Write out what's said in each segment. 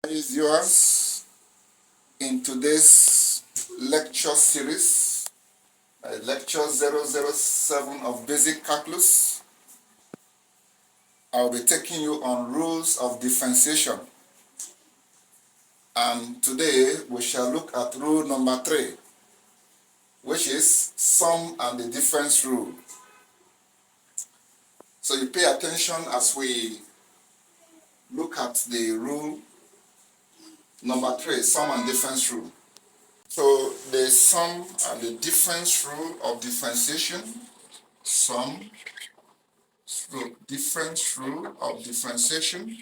Viewers, in today's lecture series, lecture 007 of Basic Calculus, I'll be taking you on rules of differentiation. And today we shall look at rule number 3, which is sum and the difference rule. So you pay attention as we look at the rule number 3, sum and difference rule. So the sum and the difference rule of differentiation, sum difference rule of differentiation.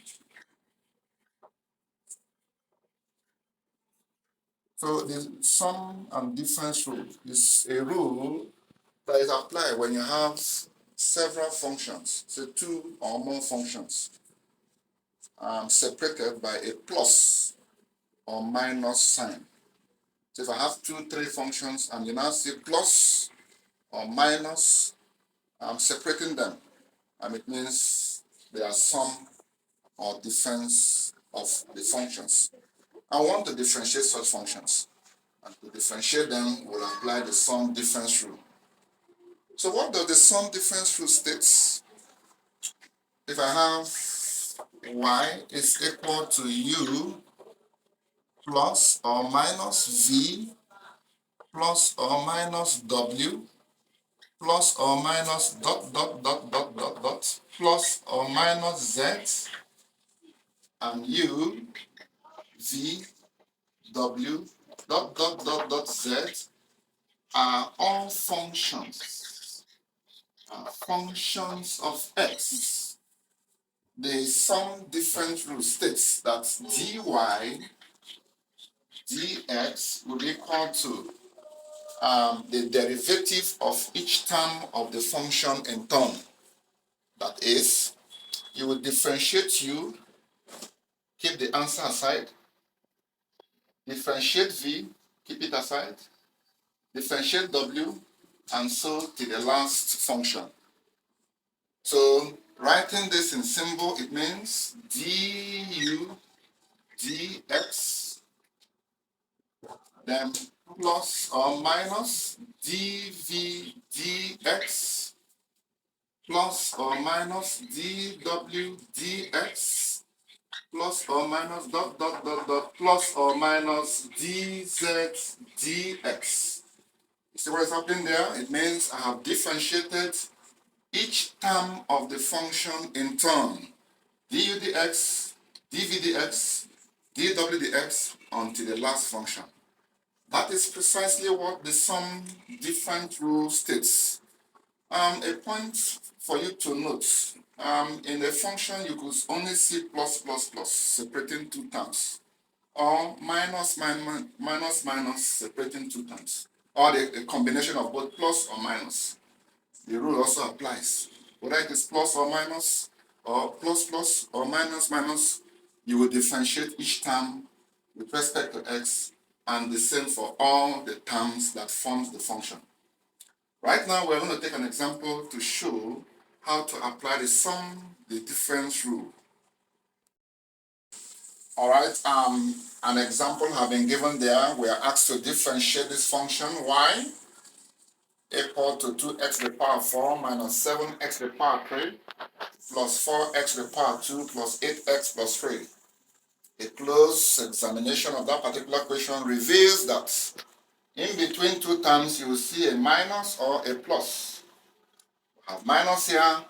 So the sum and difference rule is a rule that is applied when you have several functions, so two or more functions, separated by a plus or minus sign. So if I have 2, 3 functions and you now see plus or minus, I'm separating them, and it means they are sum or difference of the functions. I want to differentiate such functions. And to differentiate them, we'll apply the sum difference rule. So what does the sum difference rule state? If I have y is equal to u plus or minus v plus or minus w plus or minus dot dot dot dot dot dot plus or minus z, and u, v, w dot dot dot dot z are all functions of x. The sum difference rule states that dy dx will be equal to the derivative of each term of the function in turn. That is, you will differentiate u, keep the answer aside, differentiate v, keep it aside, differentiate w, and so to the last function. So writing this in symbol, it means du dx, then plus or minus dv dx, plus or minus dw dx, plus or minus dot dot dot dot, plus or minus dz dx. You see what is happening there? It means I have differentiated each term of the function in turn, du dx, dv dx, dw dx, until the last function. That is precisely what the sum difference rule states. A point for you to note, in the function you could only see plus plus plus separating two terms, or minus minus minus minus separating two terms, or a combination of both plus or minus. The rule also applies. Whether it is plus or minus, or plus plus or minus minus, you will differentiate each term with respect to x, and the same for all the terms that forms the function. Right now, we're going to take an example to show how to apply the sum, the difference rule. All right, an example have been given there. We are asked to differentiate this function y equal to 2x to the power 4 minus 7x to the power 3 plus 4x to the power 2 plus 8x plus 3. A close examination of that particular equation reveals that in between two terms you will see a minus or a plus. We have minus here,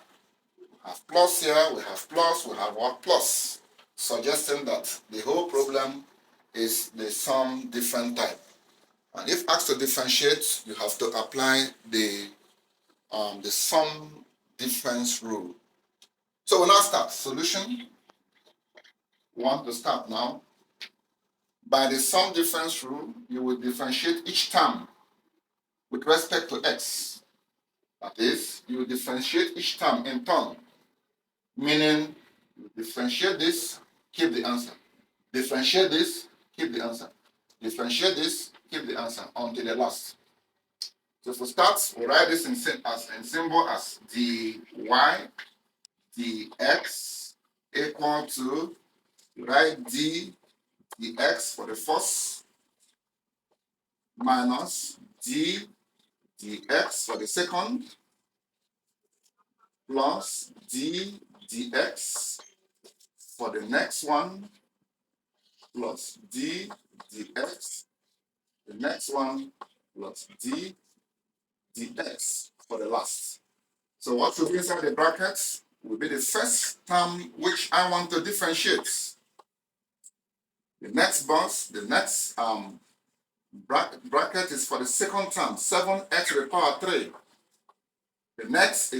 we have plus here, we have plus, we have what plus, suggesting that the whole problem is the sum different type. And if asked to differentiate, you have to apply the sum difference rule. So we'll now start solution. We want to start now. By the sum difference rule, you will differentiate each term with respect to x. That is, you will differentiate each term in turn, meaning you differentiate this, keep the answer. Differentiate this, keep the answer. Differentiate this, keep the answer until the last. So for start, we'll write this in symbol as dy dx equal to, write d dx for the first, minus d dx for the second, plus d dx for the next one, plus d dx, the next one, plus d dx for the last. So what will be inside the brackets will be the first term which I want to differentiate. The next box, the next bracket is for the second term, 7x to the power 3. The next is